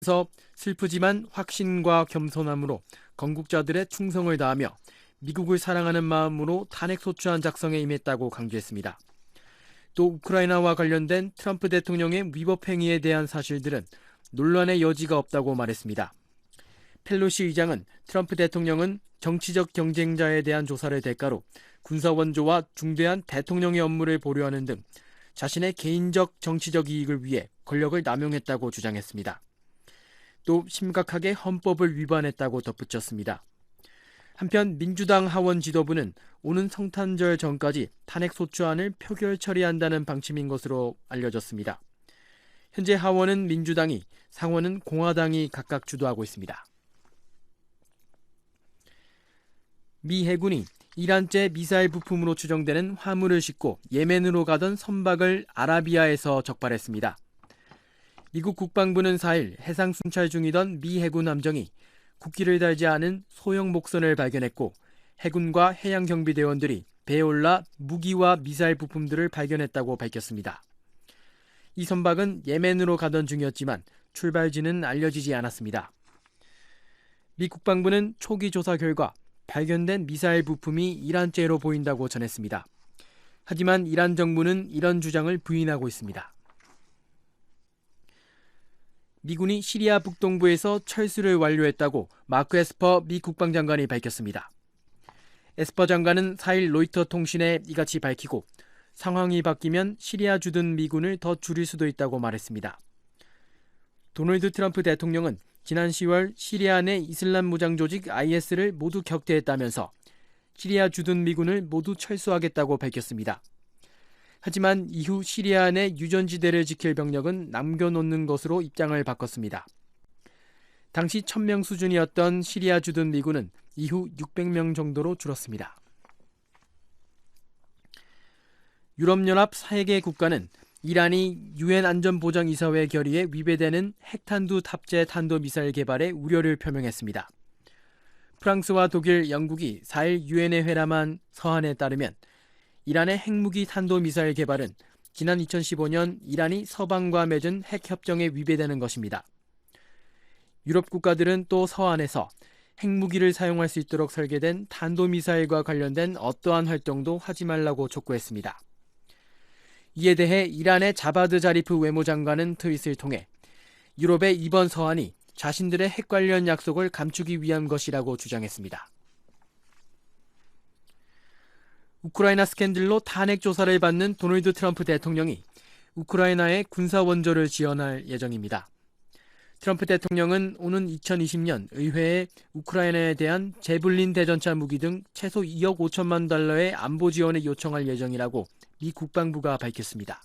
그래서 슬프지만 확신과 겸손함으로 건국자들의 충성을 다하며 미국을 사랑하는 마음으로 탄핵소추안 작성에 임했다고 강조했습니다. 또 우크라이나와 관련된 트럼프 대통령의 위법 행위에 대한 사실들은 논란의 여지가 없다고 말했습니다. 펠로시 의장은 트럼프 대통령은 정치적 경쟁자에 대한 조사를 대가로 군사 원조와 중대한 대통령의 업무를 보류하는 등 자신의 개인적 정치적 이익을 위해 권력을 남용했다고 주장했습니다. 또 심각하게 헌법을 위반했다고 덧붙였습니다. 한편 민주당 하원 지도부는 오는 성탄절 전까지 탄핵소추안을 표결 처리한다는 방침인 것으로 알려졌습니다. 현재 하원은 민주당이, 상원은 공화당이 각각 주도하고 있습니다. 미 해군이 이란제 미사일 부품으로 추정되는 화물을 싣고 예멘으로 가던 선박을 아라비아에서 적발했습니다. 미국 국방부는 4일 해상 순찰 중이던 미 해군 함정이 국기를 달지 않은 소형 목선을 발견했고 해군과 해양경비대원들이 배에 올라 무기와 미사일 부품들을 발견했다고 밝혔습니다. 이 선박은 예멘으로 가던 중이었지만 출발지는 알려지지 않았습니다. 미 국방부는 초기 조사 결과 발견된 미사일 부품이 이란제로 보인다고 전했습니다. 하지만 이란 정부는 이런 주장을 부인하고 있습니다. 미군이 시리아 북동부에서 철수를 완료했다고 마크 에스퍼 미 국방장관이 밝혔습니다. 에스퍼 장관은 4일 로이터 통신에 이같이 밝히고 상황이 바뀌면 시리아 주둔 미군을 더 줄일 수도 있다고 말했습니다. 도널드 트럼프 대통령은 지난 10월 시리아 내 이슬람 무장 조직 IS를 모두 격퇴했다면서 시리아 주둔 미군을 모두 철수하겠다고 밝혔습니다. 하지만 이후 시리아 내 유전지대를 지킬 병력은 남겨놓는 것으로 입장을 바꿨습니다. 당시 1000명 수준이었던 시리아 주둔 미군은 이후 600명 정도로 줄었습니다. 유럽연합 3개 국가는 이란이 유엔 안전보장이사회 결의에 위배되는 핵탄두 탑재 탄도미사일 개발에 우려를 표명했습니다. 프랑스와 독일, 영국이 4일 유엔에 회람한 서한에 따르면 이란의 핵무기 탄도미사일 개발은 지난 2015년 이란이 서방과 맺은 핵협정에 위배되는 것입니다. 유럽 국가들은 또 서한에서 핵무기를 사용할 수 있도록 설계된 탄도미사일과 관련된 어떠한 활동도 하지 말라고 촉구했습니다. 이에 대해 이란의 자바드 자리프 외무장관은 트윗을 통해 유럽의 이번 서한이 자신들의 핵 관련 약속을 감추기 위한 것이라고 주장했습니다. 우크라이나 스캔들로 탄핵 조사를 받는 도널드 트럼프 대통령이 우크라이나에 군사 원조를 지원할 예정입니다. 트럼프 대통령은 오는 2020년 의회에 우크라이나에 대한 제블린 대전차 무기 등 최소 2억 5천만 달러의 안보 지원을 요청할 예정이라고 미 국방부가 밝혔습니다.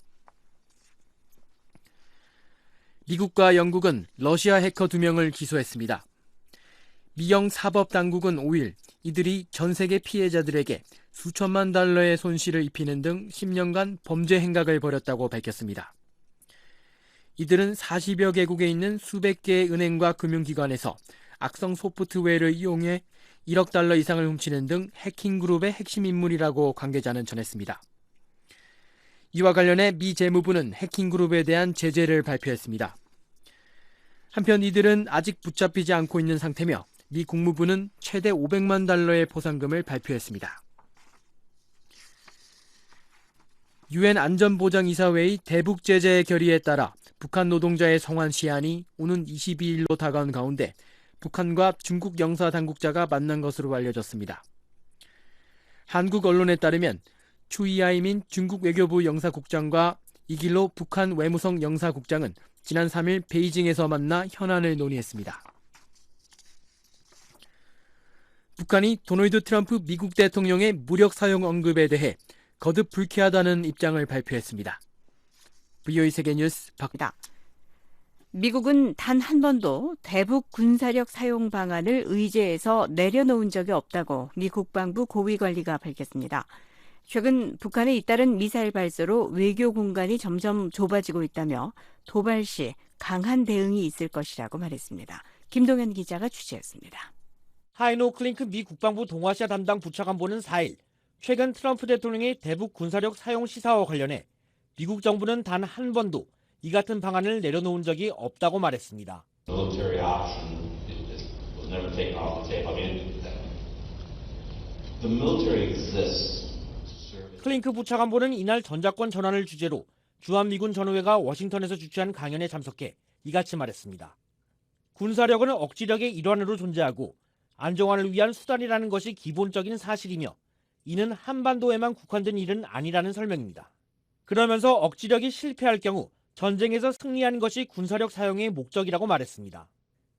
미국과 영국은 러시아 해커 2명을 기소했습니다. 미영 사법당국은 5일 이들이 전 세계 피해자들에게 수천만 달러의 손실을 입히는 등 10년간 범죄 행각을 벌였다고 밝혔습니다. 이들은 40여 개국에 있는 수백 개의 은행과 금융기관에서 악성 소프트웨어를 이용해 1억 달러 이상을 훔치는 등 해킹 그룹의 핵심 인물이라고 관계자는 전했습니다. 이와 관련해 미 재무부는 해킹 그룹에 대한 제재를 발표했습니다. 한편 이들은 아직 붙잡히지 않고 있는 상태며 미 국무부는 최대 500만 달러의 포상금을 발표했습니다. 유엔 안전보장이사회의 대북 제재 결의에 따라 북한 노동자의 송환 시한이 오는 22일로 다가온 가운데 북한과 중국 영사 당국자가 만난 것으로 알려졌습니다. 한국 언론에 따르면 추이하이민 중국 외교부 영사국장과 이길로 북한 외무성 영사국장은 지난 3일 베이징에서 만나 현안을 논의했습니다. 북한이 도널드 트럼프 미국 대통령의 무력 사용 언급에 대해 거듭 불쾌하다는 입장을 발표했습니다. VOA 세계뉴스 박다. 미국은 단 한 번도 대북 군사력 사용 방안을 의제에서 내려놓은 적이 없다고 미 국방부 고위관리가 밝혔습니다. 최근 북한에 잇따른 미사일 발사로 외교 공간이 점점 좁아지고 있다며 도발 시 강한 대응이 있을 것이라고 말했습니다. 김동현 기자가 취재했습니다. 하이노 클링크 미 국방부 동아시아 담당 부차관보는 4일 최근 트럼프 대통령의 대북 군사력 사용 시사와 관련해 미국 정부는 단 한 번도 이 같은 방안을 내려놓은 적이 없다고 말했습니다. Military option was never taken off the table. I mean, the military exists to serve. 클링크 부차관보는 이날 전작권 전환을 주제로 주한미군 전우회가 워싱턴에서 주최한 강연에 참석해 이같이 말했습니다. 군사력은 억지력의 일환으로 존재하고 안정화를 위한 수단이라는 것이 기본적인 사실이며 이는 한반도에만 국한된 일은 아니라는 설명입니다. 그러면서 억지력이 실패할 경우 전쟁에서 승리하는 것이 군사력 사용의 목적이라고 말했습니다.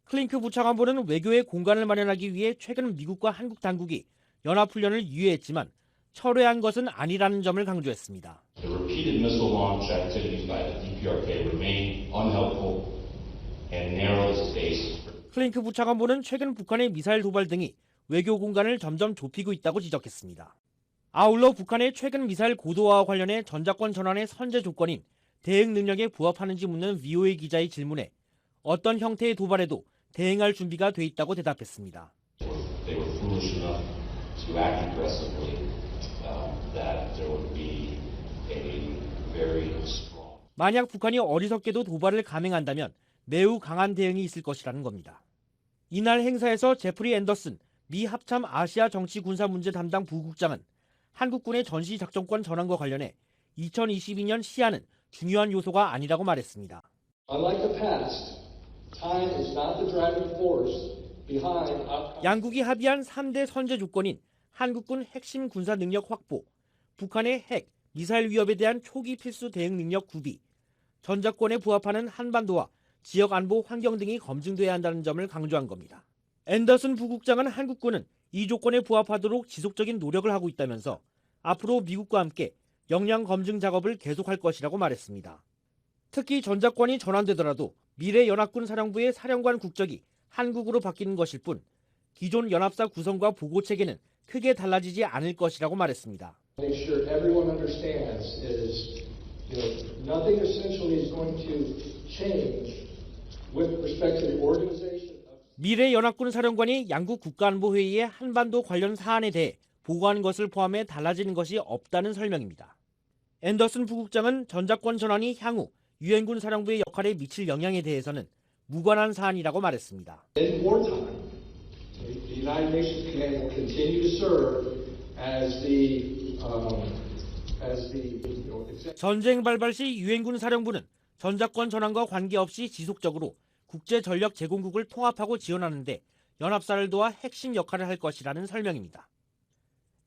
클링크 부차관보는 외교의 공간을 마련하기 위해 최근 미국과 한국 당국이 연합훈련을 유예했지만 철회한 것은 아니라는 점을 강조했습니다. The repeated missile launch activities by the DPRK remain unhelpful and narrow the space. 클링크 부차관보는 최근 북한의 미사일 도발 등이 외교 공간을 점점 좁히고 있다고 지적했습니다. 아울러 북한의 최근 미사일 고도화와 관련해 전작권 전환의 선제 조건인 대응 능력에 부합하는지 묻는 VOA 기자의 질문에 어떤 형태의 도발에도 대응할 준비가 돼 있다고 대답했습니다. They were foolish enough to act aggressively. That there would be a very strong. 만약 북한이 어리석게도 도발을 감행한다면 매우 강한 대응이 있을 것이라는 겁니다. 이날 행사에서 제프리 앤더슨 미 합참 아시아 정치 군사 문제 담당 부국장은 한국군의 전시 작전권 전환과 관련해 2022년 시한은 중요한 요소가 아니라고 말했습니다. Unlike the past, time is not the driving force behind outcomes. 양국이 합의한 3대 선제 조건인 한국군 핵심 군사 능력 확보, 북한의 핵, 미사일 위협에 대한 초기 필수 대응 능력 구비, 전작권에 부합하는 한반도와 지역 안보 환경 등이 검증돼야 한다는 점을 강조한 겁니다. 앤더슨 부국장은 한국군은 이 조건에 부합하도록 지속적인 노력을 하고 있다면서 앞으로 미국과 함께 역량 검증 작업을 계속할 것이라고 말했습니다. 특히 전작권이 전환되더라도 미래 연합군 사령부의 사령관 국적이 한국으로 바뀌는 것일 뿐 기존 연합사 구성과 보고 체계는 크게 달라지지 않을 것이라고 말했습니다. Make sure everyone understands is, nothing essentially is going to change with respect to the organization of. 미래 연합군 사령관이 양국 국가안보회의의 한반도 관련 사안에 대해 보고하는 것을 포함해 달라지는 것이 없다는 설명입니다. 앤더슨 부국장은 전작권 전환이 향후 유엔군 사령부의 역할에 미칠 영향에 대해서는 무관한 사안이라고 말했습니다. In wartime, the United Nations Command will continue to serve as the 전쟁 발발 시 유엔군 사령부는 전작권 전환과 관계없이 지속적으로 국제 전력 제공국을 통합하고 지원하는 데 연합사를 도와 핵심 역할을 할 것이라는 설명입니다.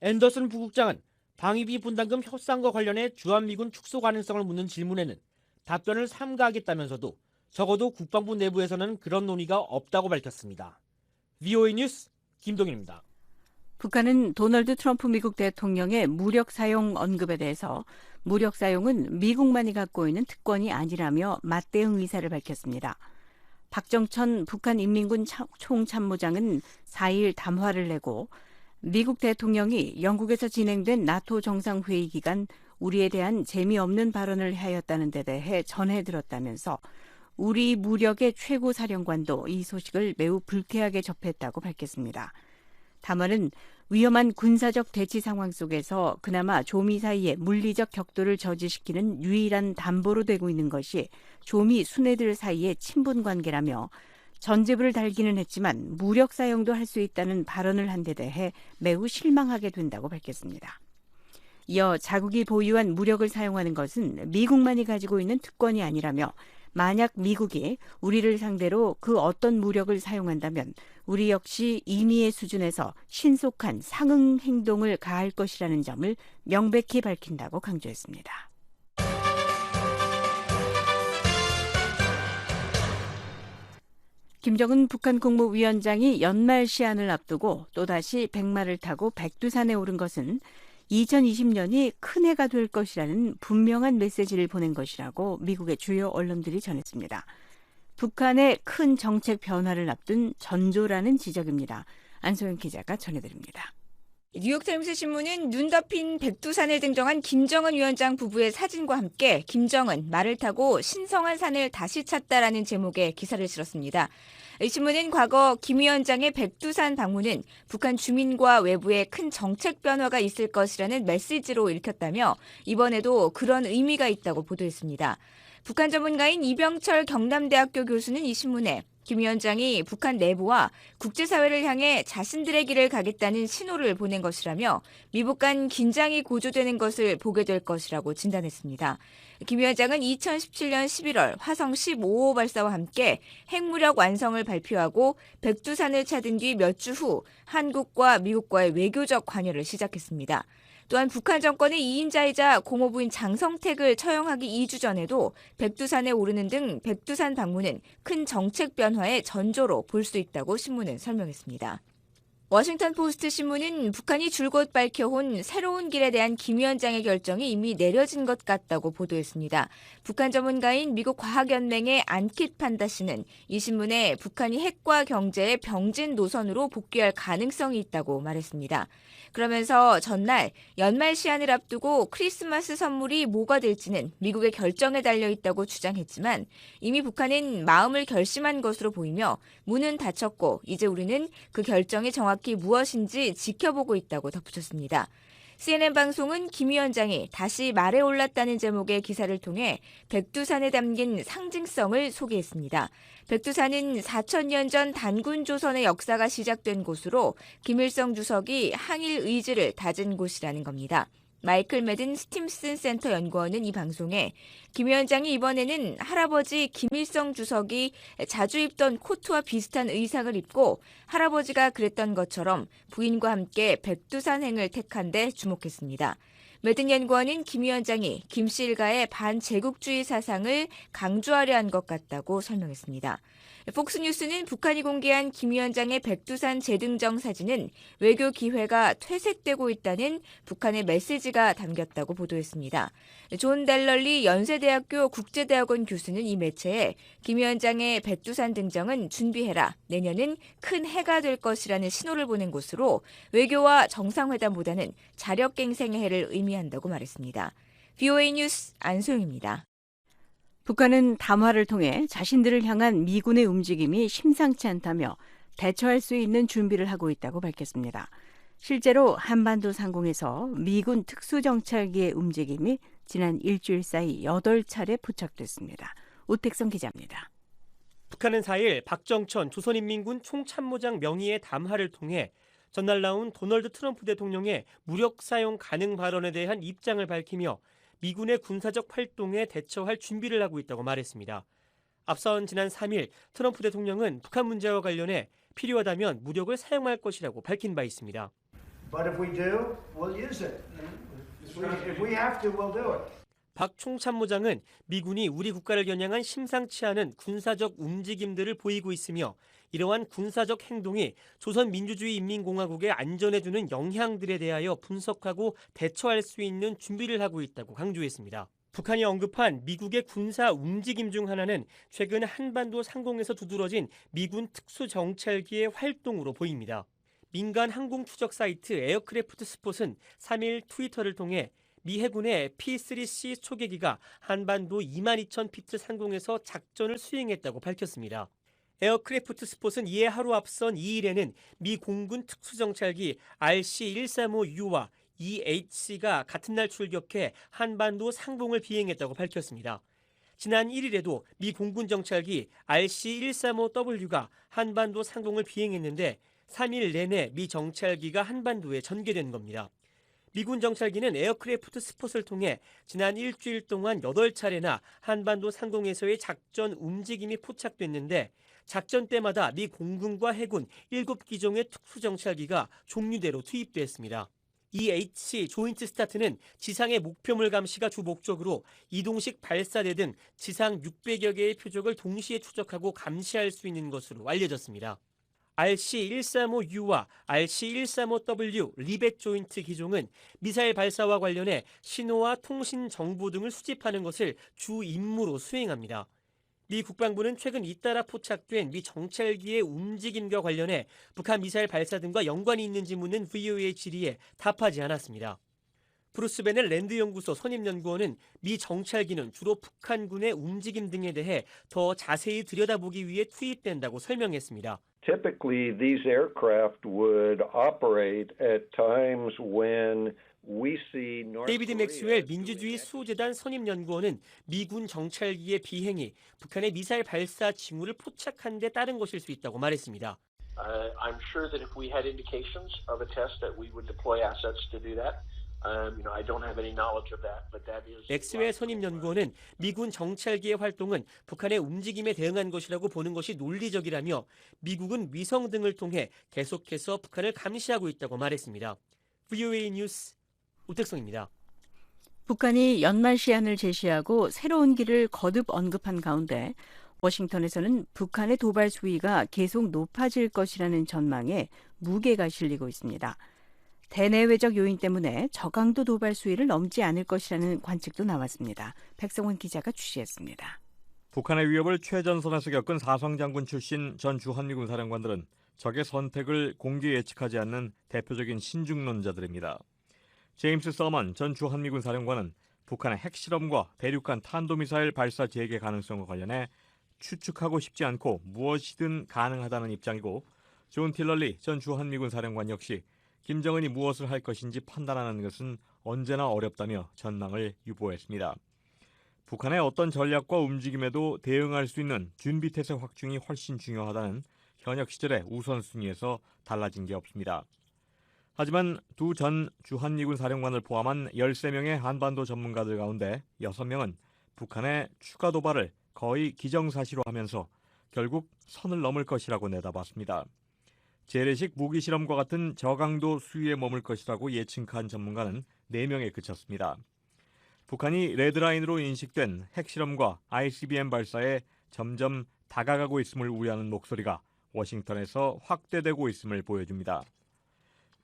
앤더슨 부국장은 방위비 분담금 협상과 관련해 주한미군 축소 가능성을 묻는 질문에는 답변을 삼가하겠다면서도 적어도 국방부 내부에서는 그런 논의가 없다고 밝혔습니다. VOA 뉴스 김동현입니다. 북한은 도널드 트럼프 미국 대통령의 무력 사용 언급에 대해서 무력 사용은 미국만이 갖고 있는 특권이 아니라며 맞대응 의사를 밝혔습니다. 박정천 북한 인민군 총참모장은 4일 담화를 내고 미국 대통령이 영국에서 진행된 나토 정상회의 기간 우리에 대한 재미없는 발언을 하였다는 데 대해 전해들었다면서 우리 무력의 최고 사령관도 이 소식을 매우 불쾌하게 접했다고 밝혔습니다. 담화는 위험한 군사적 대치 상황 속에서 그나마 조미 사이의 물리적 격돌을 저지시키는 유일한 담보로 되고 있는 것이 조미 순회들 사이의 친분 관계라며 전제부를 달기는 했지만 무력 사용도 할 수 있다는 발언을 한 데 대해 매우 실망하게 된다고 밝혔습니다. 이어 자국이 보유한 무력을 사용하는 것은 미국만이 가지고 있는 특권이 아니라며 만약 미국이 우리를 상대로 그 어떤 무력을 사용한다면 우리 역시 임의의 수준에서 신속한 상응 행동을 가할 것이라는 점을 명백히 밝힌다고 강조했습니다. 김정은 북한 국무위원장이 연말 시한을 앞두고 또다시 백마를 타고 백두산에 오른 것은 2020년이 큰 해가 될 것이라는 분명한 메시지를 보낸 것이라고 미국의 주요 언론들이 전했습니다. 북한의 큰 정책 변화를 앞둔 전조라는 지적입니다. 안소영 기자가 전해드립니다. 뉴욕타임스 신문은 눈 덮인 백두산을 등정한 김정은 위원장 부부의 사진과 함께 김정은 말을 타고 신성한 산을 다시 찾다라는 제목의 기사를 실었습니다. 이 신문은 과거 김 위원장의 백두산 방문은 북한 주민과 외부에 큰 정책 변화가 있을 것이라는 메시지로 읽혔다며 이번에도 그런 의미가 있다고 보도했습니다. 북한 전문가인 이병철 경남대학교 교수는 이 신문에 김 위원장이 북한 내부와 국제사회를 향해 자신들의 길을 가겠다는 신호를 보낸 것이라며 미북 간 긴장이 고조되는 것을 보게 될 것이라고 진단했습니다. 김 위원장은 2017년 11월 화성 15호 발사와 함께 핵무력 완성을 발표하고 백두산을 찾은 뒤 몇 주 후 한국과 미국과의 외교적 관여를 시작했습니다. 또한 북한 정권의 2인자이자 공호부인 장성택을 처형하기 2주 전에도 백두산에 오르는 등 백두산 방문은 큰 정책 변화의 전조로 볼 수 있다고 신문은 설명했습니다. 워싱턴 포스트 신문은 북한이 줄곧 밝혀온 새로운 길에 대한 김 위원장의 결정이 이미 내려진 것 같다고 보도했습니다. 북한 전문가인 미국 과학연맹의 안킷 판다 씨는 이 신문에 북한이 핵과 경제의 병진 노선으로 복귀할 가능성이 있다고 말했습니다. 그러면서 전날 연말 시한을 앞두고 크리스마스 선물이 뭐가 될지는 미국의 결정에 달려 있다고 주장했지만 이미 북한은 마음을 결심한 것으로 보이며 문은 닫혔고 이제 우리는 그 결정이 정확히 무엇인지 지켜보고 있다고 덧붙였습니다. CNN 방송은 김 위원장이 다시 말에 올랐다는 제목의 기사를 통해 백두산에 담긴 상징성을 소개했습니다. 백두산은 4,000년 전 단군 조선의 역사가 시작된 곳으로 김일성 주석이 항일 의지를 다진 곳이라는 겁니다. 마이클 매든 스팀슨 센터 연구원은 이 방송에 김 위원장이 이번에는 할아버지 김일성 주석이 자주 입던 코트와 비슷한 의상을 입고 할아버지가 그랬던 것처럼 부인과 함께 백두산행을 택한 데 주목했습니다. 매든 연구원은 김 위원장이 김 씨 일가의 반제국주의 사상을 강조하려 한 것 같다고 설명했습니다. 폭스뉴스는 북한이 공개한 김 위원장의 백두산 재등정 사진은 외교 기회가 퇴색되고 있다는 북한의 메시지가 담겼다고 보도했습니다. 존 델럴리 연세대학교 국제대학원 교수는 이 매체에 김 위원장의 백두산 등정은 준비해라. 내년은 큰 해가 될 것이라는 신호를 보낸 것으로 외교와 정상회담보다는 자력갱생의 해를 의미한다고 말했습니다. VOA 뉴스 안소영입니다. 북한은 담화를 통해 자신들을 향한 미군의 움직임이 심상치 않다며 대처할 수 있는 준비를 하고 있다고 밝혔습니다. 실제로 한반도 상공에서 미군 특수정찰기의 움직임이 지난 일주일 사이 8차례 포착됐습니다. 오택성 기자입니다. 북한은 4일 박정천 조선인민군 총참모장 명의의 담화를 통해 전날 나온 도널드 트럼프 대통령의 무력 사용 가능 발언에 대한 입장을 밝히며 미군의 군사적 활동에 대처할 준비를 하고 있다고 말했습니다. 앞선 지난 3일 트럼프 대통령은 북한 문제와 관련해 필요하다면 무력을 사용할 것이라고 밝힌 바 있습니다. But if we do, we'll use it. If we have to, we'll do it. 박 총참모장은 미군이 우리 국가를 겨냥한 심상치 않은 군사적 움직임들을 보이고 있으며 이러한 군사적 행동이 조선민주주의인민공화국의 안전에 주는 영향들에 대하여 분석하고 대처할 수 있는 준비를 하고 있다고 강조했습니다. 북한이 언급한 미국의 군사 움직임 중 하나는 최근 한반도 상공에서 두드러진 미군 특수정찰기의 활동으로 보입니다. 민간 항공 추적 사이트 에어크래프트 스폿은 3일 트위터를 통해 미 해군의 P-3C 초계기가 한반도 22,000피트 상공에서 작전을 수행했다고 밝혔습니다. 에어크래프트 스폿은 이에 하루 앞선 2일에는 미 공군 특수정찰기 RC-135U와 EHC가 같은 날 출격해 한반도 상공을 비행했다고 밝혔습니다. 지난 1일에도 미 공군 정찰기 RC-135W가 한반도 상공을 비행했는데 3일 내내 미 정찰기가 한반도에 전개된 겁니다. 미군 정찰기는 에어크래프트 스폿을 통해 지난 일주일 동안 8차례나 한반도 상공에서의 작전 움직임이 포착됐는데 작전 때마다 미 공군과 해군 7기종의 특수정찰기가 종류대로 투입됐습니다. EHC 조인트 스타트는 지상의 목표물 감시가 주 목적으로 이동식 발사대 등 지상 600여 개의 표적을 동시에 추적하고 감시할 수 있는 것으로 알려졌습니다. RC-135U와 RC-135W 리벳 조인트 기종은 미사일 발사와 관련해 신호와 통신 정보 등을 수집하는 것을 주 임무로 수행합니다. 미 국방부는 최근 잇따라 포착된 미 정찰기의 움직임과 관련해 북한 미사일 발사 등과 연관이 있는지 묻는 VOA 질의에 답하지 않았습니다. 브루스 베넬 랜드 연구소 선임 연구원은 미 정찰기는 주로 북한군의 움직임 등에 대해 더 자세히 들여다보기 위해 투입된다고 설명했습니다. Typically, these aircraft would operate at times when 데이비드 맥스웰 민주주의 수호재단 선임연구원은 미군 정찰기의 비행이 북한의 미사일 발사 징후를 포착한 데 따른 것일 수 있다고 말했습니다. I'm sure that if we had indications of a test that we would deploy assets to do that. I don't have any knowledge of that, but that is. 맥스웰 선임연구원은 미군 정찰기의 활동은 북한의 움직임에 대응한 것이라고 보는 것이 논리적이라며 미국은 위성 등을 통해 계속해서 북한을 감시하고 있다고 말했습니다. VOA 뉴스 오택성입니다. 북한이 연말 시한을 제시하고 새로운 길을 거듭 언급한 가운데 워싱턴에서는 북한의 도발 수위가 계속 높아질 것이라는 전망에 무게가 실리고 있습니다. 대내외적 요인 때문에 저강도 도발 수위를 넘지 않을 것이라는 관측도 나왔습니다. 백성원 기자가 취재했습니다. 북한의 위협을 최전선에서 겪은 사성장군 출신 전 주한미군 사령관들은 적의 선택을 공개 예측하지 않는 대표적인 신중론자들입니다. 제임스 서먼 전 주한미군 사령관은 북한의 핵실험과 대륙간 탄도미사일 발사 재개 가능성과 관련해 추측하고 싶지 않고 무엇이든 가능하다는 입장이고, 존 틸러리 전 주한미군 사령관 역시 김정은이 무엇을 할 것인지 판단하는 것은 언제나 어렵다며 전망을 유보했습니다. 북한의 어떤 전략과 움직임에도 대응할 수 있는 준비태세 확충이 훨씬 중요하다는 현역 시절의 우선순위에서 달라진 게 없습니다. 하지만 두 전 주한미군 사령관을 포함한 13명의 한반도 전문가들 가운데 6명은 북한의 추가 도발을 거의 기정사실화 하면서 결국 선을 넘을 것이라고 내다봤습니다. 재래식 무기 실험과 같은 저강도 수위에 머물 것이라고 예측한 전문가는 4명에 그쳤습니다. 북한이 레드라인으로 인식된 핵실험과 ICBM 발사에 점점 다가가고 있음을 우려하는 목소리가 워싱턴에서 확대되고 있음을 보여줍니다.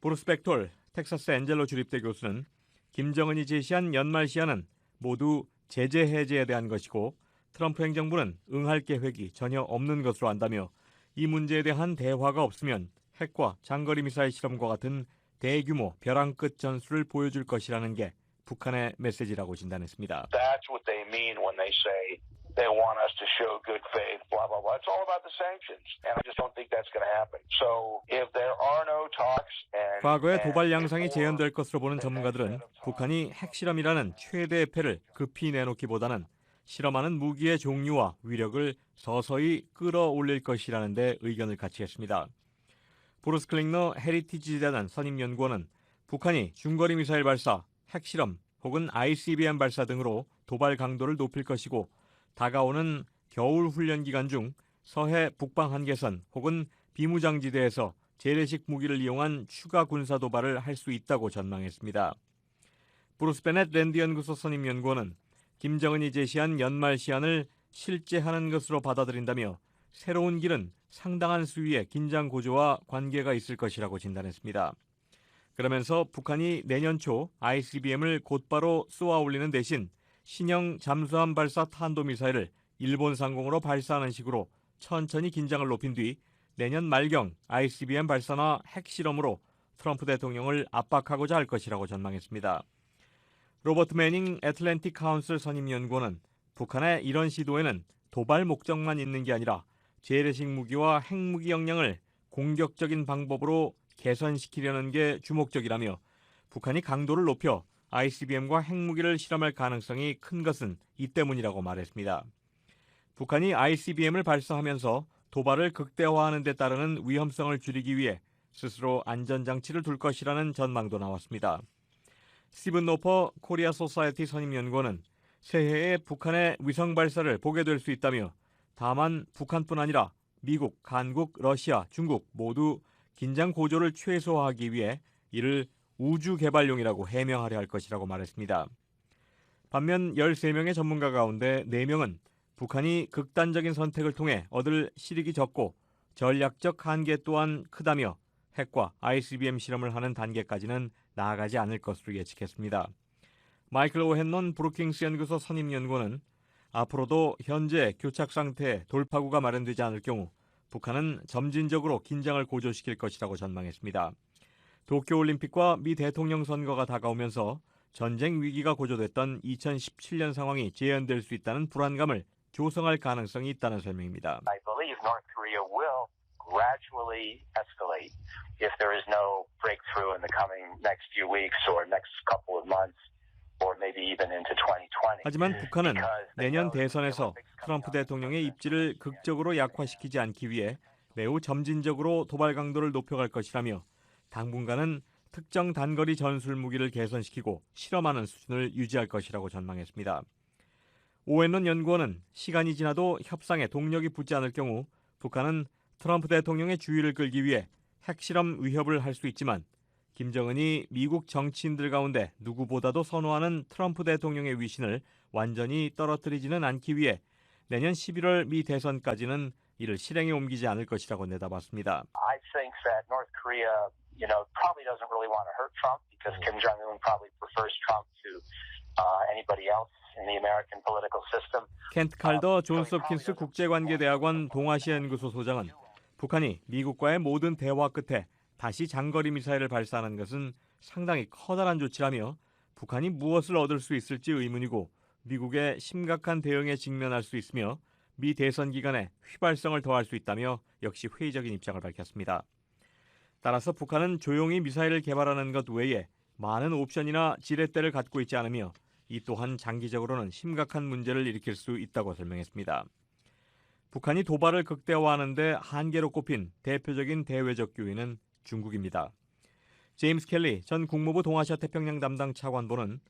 브루스 백톨 텍사스 엔젤로 주립대 교수는 김정은이 제시한 연말 시한은 모두 제재 해제에 대한 것이고 트럼프 행정부는 응할 계획이 전혀 없는 것으로 안다며 이 문제에 대한 대화가 없으면 핵과 장거리 미사일 실험과 같은 대규모 벼랑 끝 전술을 보여줄 것이라는 게 북한의 메시지라고 진단했습니다. That's what they mean when they say they want us to show good faith, blah, blah, blah. It's all about the sanctions. And I just don't think that's going to happen. So if there are no talks and... 과거의 도발 양상이 재현될 것으로 보는 전문가들은 북한이 핵실험이라는 최대의 패를 급히 내놓기보다는 실험하는 무기의 종류와 위력을 서서히 끌어올릴 것이라는 데 의견을 같이 했습니다. 브루스 클링너 헤리티지 재단 선임연구원은 북한이 중거리 미사일 발사, 핵실험 혹은 ICBM 발사 등으로 도발 강도를 높일 것이고 다가오는 겨울 훈련 기간 중 서해 북방 한계선 혹은 비무장지대에서 재래식 무기를 이용한 추가 군사 도발을 할 수 있다고 전망했습니다. 브루스 베넷 랜드 연구소 선임연구원은 김정은이 제시한 연말 시한을 실제하는 것으로 받아들인다며 새로운 길은 상당한 수위의 긴장 고조와 관계가 있을 것이라고 진단했습니다. 그러면서 북한이 내년 초 ICBM을 곧바로 쏘아 올리는 대신 신형 잠수함 발사 탄도미사일을 일본 상공으로 발사하는 식으로 천천히 긴장을 높인 뒤 내년 말경 ICBM 발사나 핵실험으로 트럼프 대통령을 압박하고자 할 것이라고 전망했습니다. 로버트 매닝 애틀랜틱 카운슬 선임연구원은 북한의 이런 시도에는 도발 목적만 있는 게 아니라 재래식 무기와 핵무기 역량을 공격적인 방법으로 개선시키려는 게 주목적이라며 북한이 강도를 높여 ICBM과 핵무기를 실험할 가능성이 큰 것은 이 때문이라고 말했습니다. 북한이 ICBM을 발사하면서 도발을 극대화하는 데 따르는 위험성을 줄이기 위해 스스로 안전장치를 둘 것이라는 전망도 나왔습니다. 스티븐 노퍼 코리아 소사이어티 선임연구원은 새해에 북한의 위성 발사를 보게 될 수 있다며 다만 북한뿐 아니라 미국, 한국, 러시아, 중국 모두 긴장 고조를 최소화하기 위해 이를 우주 개발용이라고 해명하려 할 것이라고 말했습니다. 반면 13명의 전문가 가운데 4명은 북한이 극단적인 선택을 통해 얻을 실익이 적고 전략적 한계 또한 크다며 핵과 ICBM 실험을 하는 단계까지는 나아가지 않을 것으로 예측했습니다. 마이클 오헨넌 브루킹스 연구소 선임연구원은 앞으로도 현재 교착 상태에 돌파구가 마련되지 않을 경우 북한은 점진적으로 긴장을 고조시킬 것이라고 전망했습니다. 도쿄올림픽과 미 대통령 선거가 다가오면서 전쟁 위기가 고조됐던 2017년 상황이 재현될 수 있다는 불안감을 조성할 가능성이 있다는 설명입니다. I believe North Korea will gradually escalate if there is no breakthrough in the coming next few weeks or next couple of months or maybe even into 2020. 하지만 북한은 내년 대선에서 트럼프 대통령의 입지를 극적으로 약화시키지 않기 위해 매우 점진적으로 도발 강도를 높여갈 것이라며 당분간은 특정 단거리 전술 무기를 개선시키고 실험하는 수준을 유지할 것이라고 전망했습니다. 오웬론 연구원은 시간이 지나도 협상에 동력이 붙지 않을 경우 북한은 트럼프 대통령의 주의를 끌기 위해 핵실험 위협을 할 수 있지만 김정은이 미국 정치인들 가운데 누구보다도 선호하는 트럼프 대통령의 위신을 완전히 떨어뜨리지는 않기 위해 내년 11월 미 대선까지는 이를 실행에 옮기지 않을 것이라고 내다봤습니다. I think that North Korea, probably doesn't really want to hurt Trump because Kim Jong-un probably prefers Trump to anybody else in the American political system. 켄트 칼더 존스 홉킨스 국제관계대학원 동아시아 연구소 소장은 북한이 미국과의 모든 대화 끝에 다시 장거리 미사일을 발사하는 것은 상당히 커다란 조치라며 북한이 무엇을 얻을 수 있을지 의문이고 미국의 심각한 대응에 직면할 수 있으며 미 대선 기간에 휘발성을 더할 수 있다며 역시 회의적인 입장을 밝혔습니다. 따라서 북한은 조용히 미사일을 개발하는 것 외에 많은 옵션이나 지렛대를 갖고 있지 않으며 이 또한 장기적으로는 심각한 문제를 일으킬 수 있다고 설명했습니다. 북한이 도발을 극대화하는 데 한계로 꼽힌 대표적인 대외적 요인은 중국입니다. 제임스 켈리 전 국무부 동아시아 태평양 담당 차관보는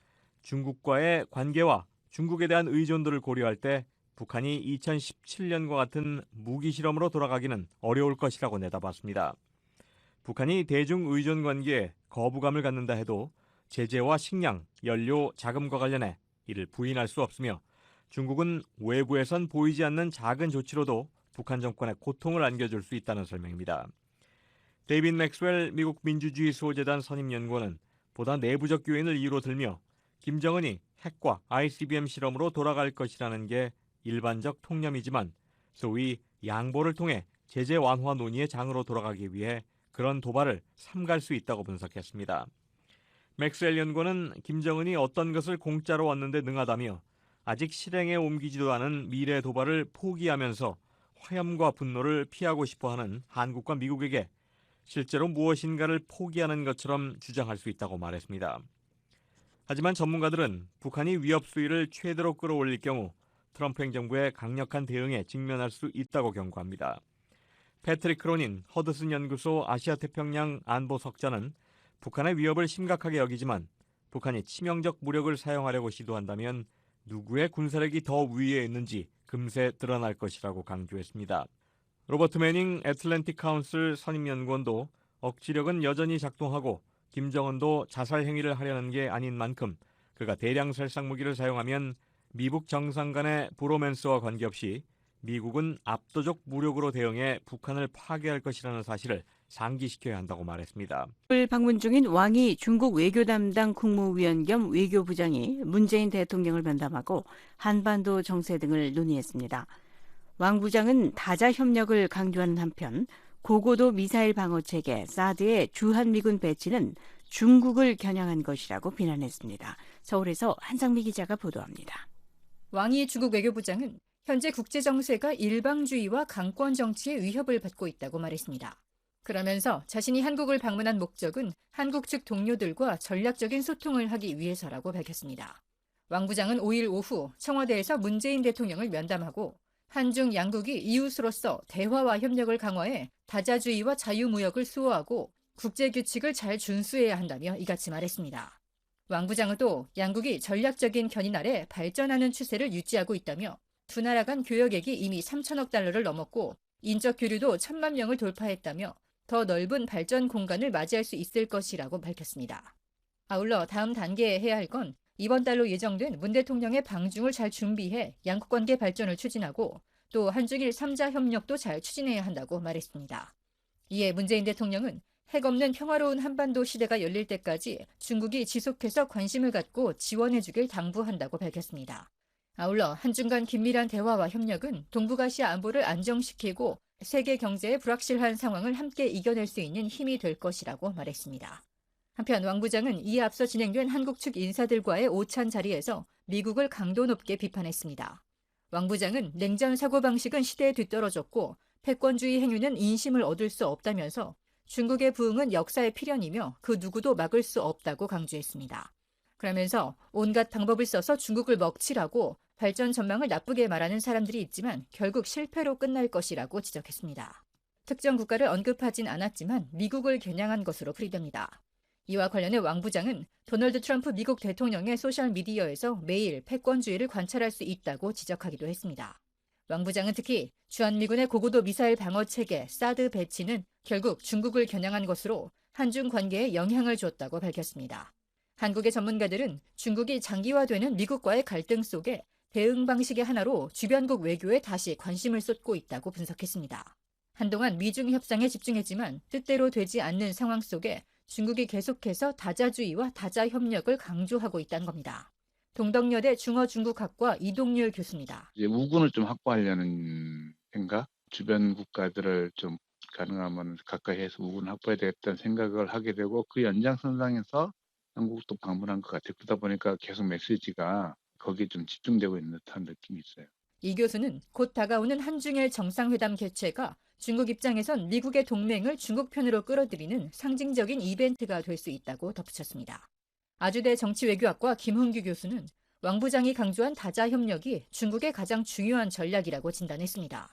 중국과의 관계와 중국에 대한 의존도를 고려할 때 북한이 2017년과 같은 무기 실험으로 돌아가기는 어려울 것이라고 내다봤습니다. 북한이 대중 의존 관계에 거부감을 갖는다 해도 제재와 식량, 연료, 자금과 관련해 이를 부인할 수 없으며 중국은 외부에선 보이지 않는 작은 조치로도 북한 정권에 고통을 안겨줄 수 있다는 설명입니다. 데이빗 맥스웰 미국 민주주의 수호재단 선임연구원은 보다 내부적 요인을 이유로 들며 김정은이 핵과 ICBM 실험으로 돌아갈 것이라는 게 일반적 통념이지만 소위 양보를 통해 제재 완화 논의의 장으로 돌아가기 위해 그런 도발을 삼갈 수 있다고 분석했습니다. 맥스웰 연구원은 김정은이 어떤 것을 공짜로 얻는데 능하다며 아직 실행에 옮기지도 않은 미래 도발을 포기하면서 화염과 분노를 피하고 싶어하는 한국과 미국에게 실제로 무엇인가를 포기하는 것처럼 주장할 수 있다고 말했습니다. 하지만 전문가들은 북한이 위협 수위를 최대로 끌어올릴 경우 트럼프 행정부의 강력한 대응에 직면할 수 있다고 경고합니다. 패트릭 크로닌 허드슨 연구소 아시아태평양 안보석자는 북한의 위협을 심각하게 여기지만 북한이 치명적 무력을 사용하려고 시도한다면 누구의 군사력이 더 위에 있는지 금세 드러날 것이라고 강조했습니다. 로버트 매닝 애틀랜틱 카운슬 선임연구원도 억지력은 여전히 작동하고 김정은도 자살 행위를 하려는 게 아닌 만큼 그가 대량 살상 무기를 사용하면 미북 정상 간의 브로맨스와 관계없이 미국은 압도적 무력으로 대응해 북한을 파괴할 것이라는 사실을 상기시켜야 한다고 말했습니다. 오늘 방문 중인 왕이 중국 외교 담당 국무위원 겸 외교부장이 문재인 대통령을 면담하고 한반도 정세 등을 논의했습니다. 왕 부장은 다자 협력을 강조하는 한편 고고도 미사일 방어 체계 사드의 주한미군 배치는 중국을 겨냥한 것이라고 비난했습니다. 서울에서 한상미 기자가 보도합니다. 왕이 중국 외교부장은 현재 국제 정세가 일방주의와 강권 정치의 위협을 받고 있다고 말했습니다. 그러면서 자신이 한국을 방문한 목적은 한국 측 동료들과 전략적인 소통을 하기 위해서라고 밝혔습니다. 왕 부장은 5일 오후 청와대에서 문재인 대통령을 면담하고 한중 양국이 이웃으로서 대화와 협력을 강화해 다자주의와 자유무역을 수호하고 국제규칙을 잘 준수해야 한다며 이같이 말했습니다. 왕 부장은 또 양국이 전략적인 견인 아래 발전하는 추세를 유지하고 있다며 두 나라 간 교역액이 이미 3천억 달러를 넘었고 인적 교류도 1,000만 명을 돌파했다며 더 넓은 발전 공간을 맞이할 수 있을 것이라고 밝혔습니다. 아울러 다음 단계에 해야 할 건 이번 달로 예정된 문 대통령의 방중을 잘 준비해 양국 관계 발전을 추진하고 또 한중일 3자 협력도 잘 추진해야 한다고 말했습니다. 이에 문재인 대통령은 핵 없는 평화로운 한반도 시대가 열릴 때까지 중국이 지속해서 관심을 갖고 지원해주길 당부한다고 밝혔습니다. 아울러 한중 간 긴밀한 대화와 협력은 동북아시아 안보를 안정시키고 세계 경제의 불확실한 상황을 함께 이겨낼 수 있는 힘이 될 것이라고 말했습니다. 한편 왕 부장은 이에 앞서 진행된 한국 측 인사들과의 오찬 자리에서 미국을 강도 높게 비판했습니다. 왕 부장은 냉전 사고방식은 시대에 뒤떨어졌고 패권주의 행위는 인심을 얻을 수 없다면서 중국의 부흥은 역사의 필연이며 그 누구도 막을 수 없다고 강조했습니다. 그러면서 온갖 방법을 써서 중국을 먹칠하고 발전 전망을 나쁘게 말하는 사람들이 있지만 결국 실패로 끝날 것이라고 지적했습니다. 특정 국가를 언급하진 않았지만 미국을 겨냥한 것으로 풀이됩니다. 이와 관련해 왕 부장은 도널드 트럼프 미국 대통령의 소셜미디어에서 매일 패권주의를 관찰할 수 있다고 지적하기도 했습니다. 왕 부장은 특히 주한미군의 고고도 미사일 방어 체계 사드 배치는 결국 중국을 겨냥한 것으로 한중 관계에 영향을 줬다고 밝혔습니다. 한국의 전문가들은 중국이 장기화되는 미국과의 갈등 속에 대응 방식의 하나로 주변국 외교에 다시 관심을 쏟고 있다고 분석했습니다. 한동안 미중 협상에 집중했지만 뜻대로 되지 않는 상황 속에 중국이 계속해서 다자주의와 다자협력을 강조하고 있다는 겁니다. 동덕여대 중어중국학과 이동률 교수입니다. 이제 우군을 좀 확보하려는 생각, 주변 국가들을 좀 가능하면 가까이 해서 우군 확보해야 되겠다는 생각을 하게 되고 그 연장선상에서 한국도 방문한 것 같아요. 그러다 보니까 계속 메시지가 거기에 좀 집중되고 있는 듯한 느낌이 있어요. 이 교수는 곧 다가오는 한중일 정상회담 개최가 중국 입장에선 미국의 동맹을 중국 편으로 끌어들이는 상징적인 이벤트가 될 수 있다고 덧붙였습니다. 아주대 정치외교학과 김흥규 교수는 왕 부장이 강조한 다자협력이 중국의 가장 중요한 전략이라고 진단했습니다.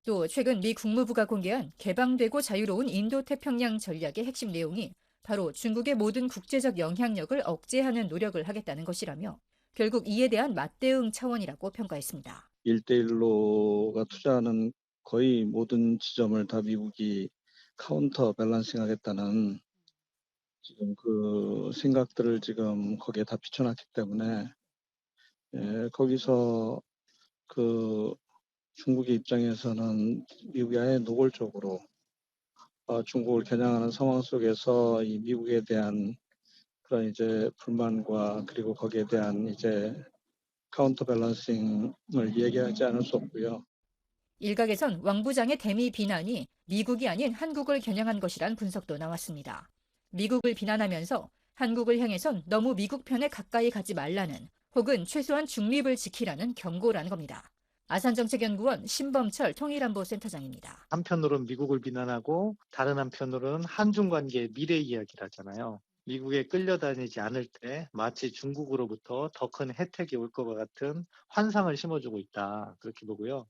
또 최근 미 국무부가 공개한 개방되고 자유로운 인도태평양 전략의 핵심 내용이 바로 중국의 모든 국제적 영향력을 억제하는 노력을 하겠다는 것이라며 결국 이에 대한 맞대응 차원이라고 평가했습니다. 1대1로가 투자하는 거의 모든 지점을 다 미국이 카운터 밸런싱 하겠다는 지금 그 생각들을 지금 거기에 다 비춰놨기 때문에 거기서 그 중국의 입장에서는 미국이 아예 노골적으로 중국을 겨냥하는 상황 속에서 이 미국에 대한 그런 이제 불만과 그리고 거기에 대한 이제 카운터 밸런싱을 얘기하지 않을 수 없고요. 일각에선 왕 부장의 대미 비난이 미국이 아닌 한국을 겨냥한 것이란 분석도 나왔습니다. 미국을 비난하면서 한국을 향해선 너무 미국 편에 가까이 가지 말라는 혹은 최소한 중립을 지키라는 경고라는 겁니다. 아산정책연구원 신범철 통일안보센터장입니다. 한편으로는 미국을 비난하고 다른 한편으로는 한중 관계의 미래 이야기를 하잖아요. 미국에 끌려다니지 않을 때 마치 중국으로부터 더 큰 혜택이 올 것 같은 환상을 심어주고 있다. 그렇게 보고요.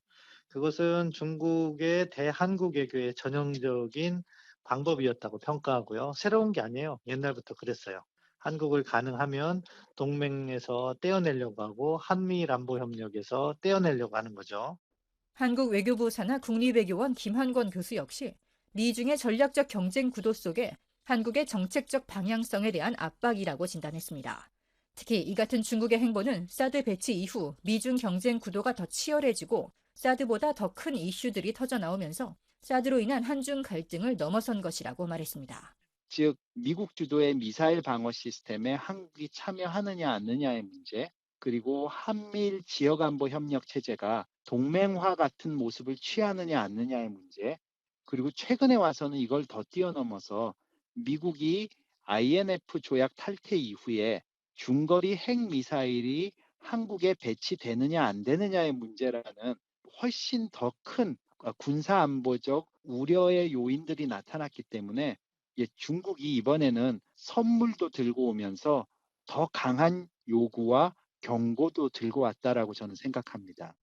그것은 중국의 대한국 외교의 전형적인 방법이었다고 평가하고요. 새로운 게 아니에요. 옛날부터 그랬어요. 한국을 가능하면 동맹에서 떼어내려고 하고 한미일 안보협력에서 떼어내려고 하는 거죠. 한국 외교부 산하 국립외교원 김한권 교수 역시 미중의 전략적 경쟁 구도 속에 한국의 정책적 방향성에 대한 압박이라고 진단했습니다. 특히 이 같은 중국의 행보는 사드 배치 이후 미중 경쟁 구도가 더 치열해지고 사드보다 더 큰 이슈들이 터져나오면서 사드로 인한 한중 갈등을 넘어선 것이라고 말했습니다. 즉 미국 주도의 미사일 방어 시스템에 한국이 참여하느냐 않느냐의 문제, 그리고 한미일 지역안보 협력 체제가 동맹화 같은 모습을 취하느냐 않느냐의 문제, 그리고 최근에 와서는 이걸 더 뛰어넘어서 미국이 INF 조약 탈퇴 이후에 중거리 핵미사일이 한국에 배치되느냐 안 되느냐의 문제라는 훨씬 더 큰 군사안보적 우려의 요인들이 나타났기 때문에 중국이 이번에는 선물도 들고 오면서 더 강한 요구와 경고도 들고 왔다라고 저는 생각합니다.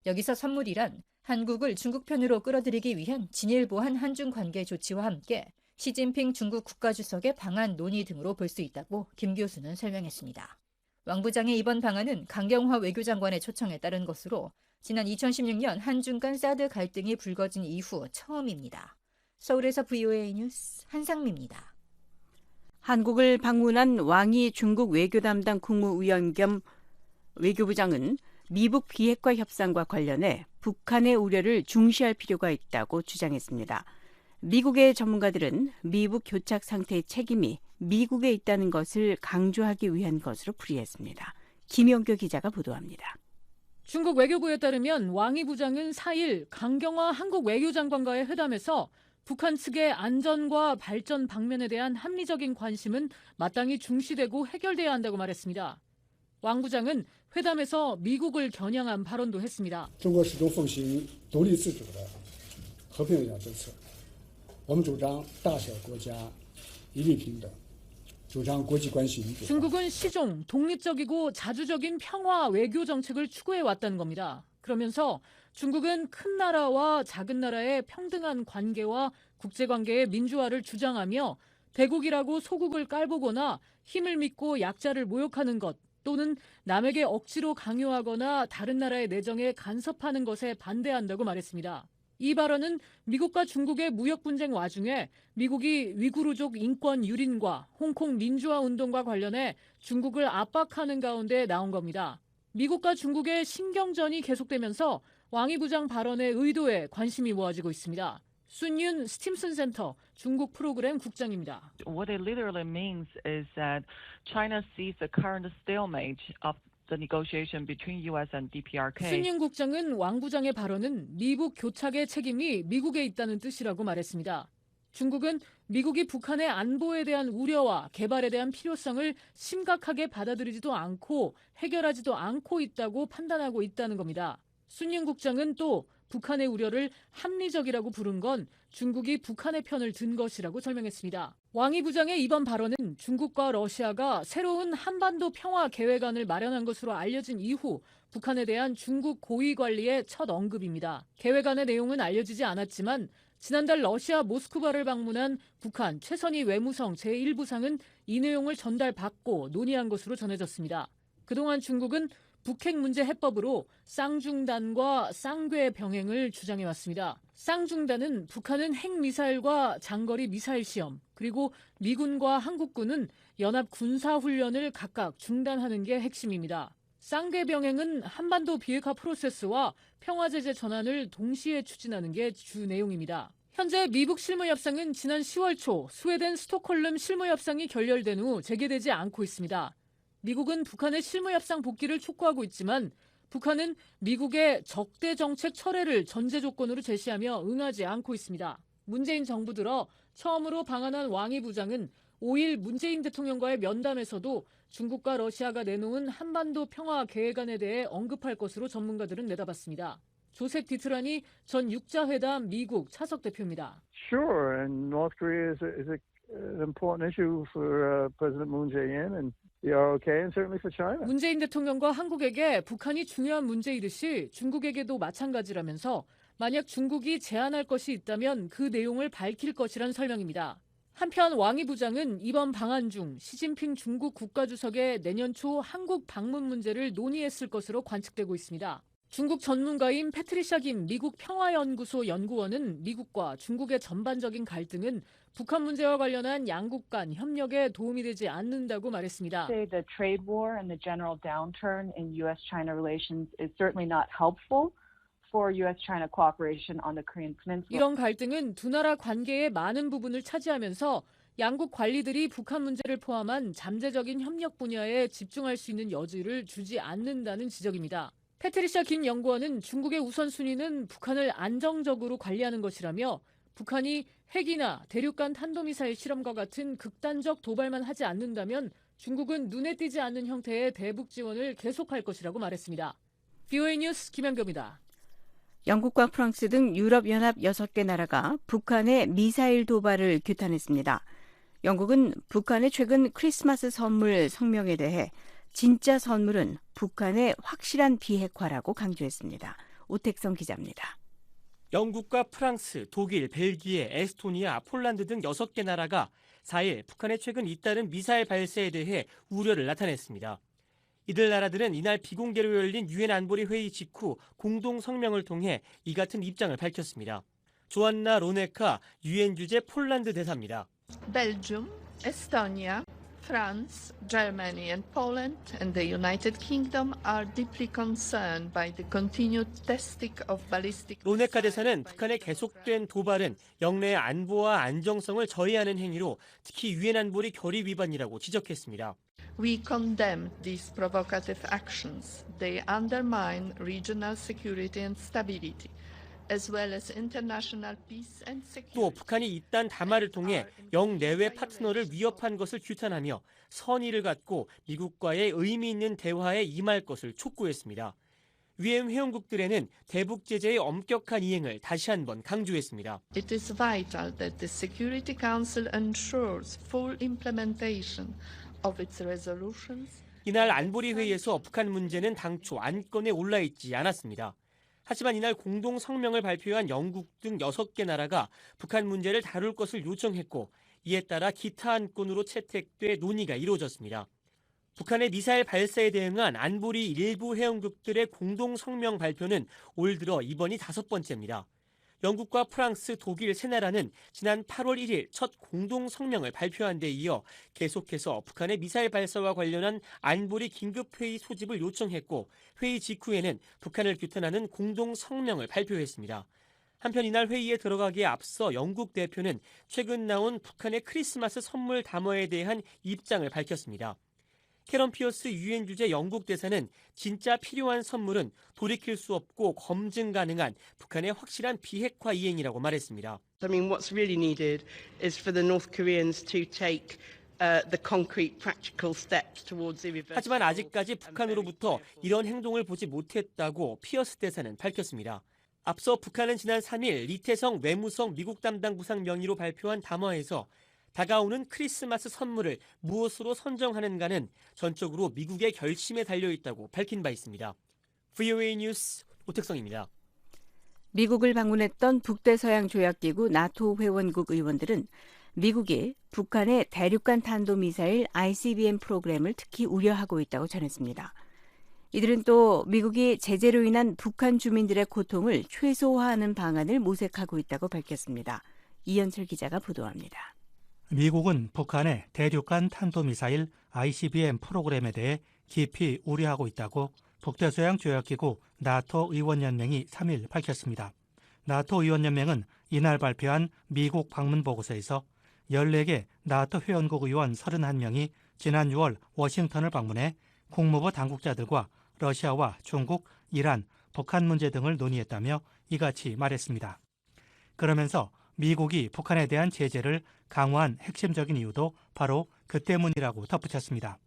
여기서 선물이란 한국을 중국 편으로 끌어들이기 위한 진일보한 한중 관계 조치와 함께 시진핑 중국 국가주석의 방안 논의 등으로 볼 수 있다고 김 교수는 설명했습니다. 왕 부장의 이번 방안은 강경화 외교장관의 초청에 따른 것으로 지난 2016년 한중 간 사드 갈등이 불거진 이후 처음입니다. 서울에서 VOA 뉴스 한상미입니다. 한국을 방문한 왕이 중국 외교 담당 국무위원 겸 외교부장은 미북 비핵화 협상과 관련해 북한의 우려를 중시할 필요가 있다고 주장했습니다. 미국의 전문가들은 미북 교착 상태의 책임이 미국에 있다는 것을 강조하기 위한 것으로 풀이했습니다. 김용교 기자가 보도합니다. 중국 외교부에 따르면 왕이 부장은 4일 강경화 한국 외교장관과의 회담에서 북한 측의 안전과 발전 방면에 대한 합리적인 관심은 마땅히 중시되고 해결돼야 한다고 말했습니다. 왕 부장은 회담에서 미국을 겨냥한 발언도 했습니다. 和平维亚政策。我们主张大小国家一律平等，主张国际关系民主化。 중국은 시종, 독립적이고 자주적인 평화 외교 정책을 추구해 왔다는 겁니다. 그러면서 중국은 큰 나라와 작은 나라의 평등한 관계와 국제관계의 민주화를 주장하며 대국이라고 소국을 깔보거나 힘을 믿고 약자를 모욕하는 것 또는 남에게 억지로 강요하거나 다른 나라의 내정에 간섭하는 것에 반대한다고 말했습니다. 이 발언은 미국과 중국의 무역 분쟁 와중에 미국이 위구르족 인권 유린과 홍콩 민주화 운동과 관련해 중국을 압박하는 가운데 나온 겁니다. 미국과 중국의 신경전이 계속되면서 왕이 부장 발언의 의도에 관심이 모아지고 있습니다. 순윤 스팀슨 센터 중국 프로그램 국장입니다. What it literally means is that China sees the current stalemate of the negotiation between U.S. and DPRK. 순윤 국장은 왕 부장의 발언은 미북 교착의 책임이 미국에 있다는 뜻이라고 말했습니다. 중국은 미국이 북한의 안보에 대한 우려와 개발에 대한 필요성을 심각하게 받아들이지도 않고 해결하지도 않고 있다고 판단하고 있다는 겁니다. 순윤 국장은 또 북한의 우려를 합리적이라고 부른 건 중국이 북한의 편을 든 것이라고 설명했습니다. 왕이 부장의 이번 발언은 중국과 러시아가 새로운 한반도 평화 계획안을 마련한 것으로 알려진 이후 북한에 대한 중국 고위 관리의 첫 언급입니다. 계획안의 내용은 알려지지 않았지만 지난달 러시아 모스크바를 방문한 북한 최선희 외무성 제1부상은 이 내용을 전달받고 논의한 것으로 전해졌습니다. 그동안 중국은 북핵 문제 해법으로 쌍중단과 쌍궤 병행을 주장해왔습니다. 쌍중단은 북한은 핵미사일과 장거리 미사일 시험, 그리고 미군과 한국군은 연합 군사훈련을 각각 중단하는 게 핵심입니다. 쌍궤 병행은 한반도 비핵화 프로세스와 평화제재 전환을 동시에 추진하는 게 주 내용입니다. 현재 미북 실무협상은 지난 10월 초 스웨덴 스톡홀름 실무협상이 결렬된 후 재개되지 않고 있습니다. 미국은 북한의 실무협상 복귀를 촉구하고 있지만 북한은 미국의 적대 정책 철회를 전제 조건으로 제시하며 응하지 않고 있습니다. 문재인 정부 들어 처음으로 방한한 왕이 부장은 5일 문재인 대통령과의 면담에서도 중국과 러시아가 내놓은 한반도 평화 계획안에 대해 언급할 것으로 전문가들은 내다봤습니다. 조셉 디트라니 전 육자회담 미국 차석 대표입니다. Sure, and North Korea is an important issue for President Moon Jae-in and the ROK and certainly for China. 문재인 대통령과 한국에게 북한이 중요한 문제이듯이 중국에게도 마찬가지라면서 만약 중국이 제안할 것이 있다면 그 내용을 밝힐 것이란 설명입니다. 한편 왕이 부장은 이번 방한 중 시진핑 중국 국가주석의 내년 초 한국 방문 문제를 논의했을 것으로 관측되고 있습니다. 중국 전문가인 패트리샤 김 미국 평화연구소 연구원은 미국과 중국의 전반적인 갈등은 북한 문제와 관련한 양국 간 협력에 도움이 되지 않는다고 말했습니다. The trade war and the general downturn in U.S.-China relations is certainly not helpful for U.S.-China cooperation on the Korean Peninsula. 이런 갈등은 두 나라 관계의 많은 부분을 차지하면서 양국 관리들이 북한 문제를 포함한 잠재적인 협력 분야에 집중할 수 있는 여지를 주지 않는다는 지적입니다. 패트리샤 김 연구원은 중국의 우선순위는 북한을 안정적으로 관리하는 것이라며 북한이 핵이나 대륙간 탄도미사일 실험과 같은 극단적 도발만 하지 않는다면 중국은 눈에 띄지 않는 형태의 대북 지원을 계속할 것이라고 말했습니다. VOA 뉴스 김현경입니다. 영국과 프랑스 등 유럽연합 6개 나라가 북한의 미사일 도발을 규탄했습니다. 영국은 북한의 최근 크리스마스 선물 성명에 대해 진짜 선물은 북한의 확실한 비핵화라고 강조했습니다. 오택성 기자입니다. 영국과 프랑스, 독일, 벨기에, 에스토니아, 폴란드 등 6개 나라가 4일 북한의 최근 잇따른 미사일 발사에 대해 우려를 나타냈습니다. 이들 나라들은 이날 비공개로 열린 유엔 안보리 회의 직후 공동 성명을 통해 이 같은 입장을 밝혔습니다. 조안나 로네카 유엔 주재 폴란드 대사입니다. Belgium, Estonia, France, Germany and Poland and the United Kingdom are deeply concerned by the continued testing of ballistic. 로네카 대사는 북한의 계속된 도발은 영내의 안보와 안정성을 저해하는 행위로 특히 유엔 안보리 결의 위반이라고 지적했습니다. We condemn these provocative actions. They undermine regional security and stability, as well as international peace and security. 또 북한이 이딴 담화를 통해 영내외 파트너를 위협한 것을 규탄하며 선의를 갖고 미국과의 의미 있는 대화에 임할 것을 촉구했습니다. 위엠 회원국들에는 대북 제재의 엄격한 이행을 다시 한번 강조했습니다. It is vital that the Security Council ensures full implementation of its resolutions. 이날 안보리 회의에서 북한 문제는 당초 안건에 올라 있지 않았습니다. 하지만 이날 공동 성명을 발표한 영국 등 6개 나라가 북한 문제를 다룰 것을 요청했고 이에 따라 기타 안건으로 채택돼 논의가 이루어졌습니다. 북한의 미사일 발사에 대응한 안보리 일부 회원국들의 공동 성명 발표는 올 들어 이번이 5번째입니다. 영국과 프랑스, 독일 세 나라는 지난 8월 1일 첫 공동 성명을 발표한 데 이어 계속해서 북한의 미사일 발사와 관련한 안보리 긴급회의 소집을 요청했고 회의 직후에는 북한을 규탄하는 공동 성명을 발표했습니다. 한편 이날 회의에 들어가기에 앞서 영국 대표는 최근 나온 북한의 크리스마스 선물 담화에 대한 입장을 밝혔습니다. 캐런 피어스 유엔 주재 영국 대사는 진짜 필요한 선물은 돌이킬 수 없고 검증 가능한 북한의 확실한 비핵화 이행이라고 말했습니다. I mean, what's really needed is for the North Koreans to take the concrete, practical steps towards irreversible. 하지만 아직까지 북한으로부터 이런 행동을 보지 못했다고 피어스 대사는 밝혔습니다. 앞서 북한은 지난 3일 리태성 외무성 미국 담당 부상 명의로 발표한 담화에서 다가오는 크리스마스 선물을 무엇으로 선정하는가는 전적으로 미국의 결심에 달려있다고 밝힌 바 있습니다. VOA 뉴스 오택성입니다. 미국을 방문했던 북대서양 조약기구 나토 회원국 의원들은 미국이 북한의 대륙간 탄도미사일 ICBM 프로그램을 특히 우려하고 있다고 전했습니다. 이들은 또 미국이 제재로 인한 북한 주민들의 고통을 최소화하는 방안을 모색하고 있다고 밝혔습니다. 이현철 기자가 보도합니다. 미국은 북한의 대륙간 탄도미사일 ICBM 프로그램에 대해 깊이 우려하고 있다고 북대서양 조약기구 나토 의원연맹이 3일 밝혔습니다. 나토 의원연맹은 이날 발표한 미국 방문 보고서에서 14개 나토 회원국 의원 31명이 지난 6월 워싱턴을 방문해 국무부 당국자들과 러시아와 중국, 이란, 북한 문제 등을 논의했다며 이같이 말했습니다. 그러면서 미국이 북한에 대한 제재를 강화한 핵심적인 이유도 바로 그 때문이라고 덧붙였습니다.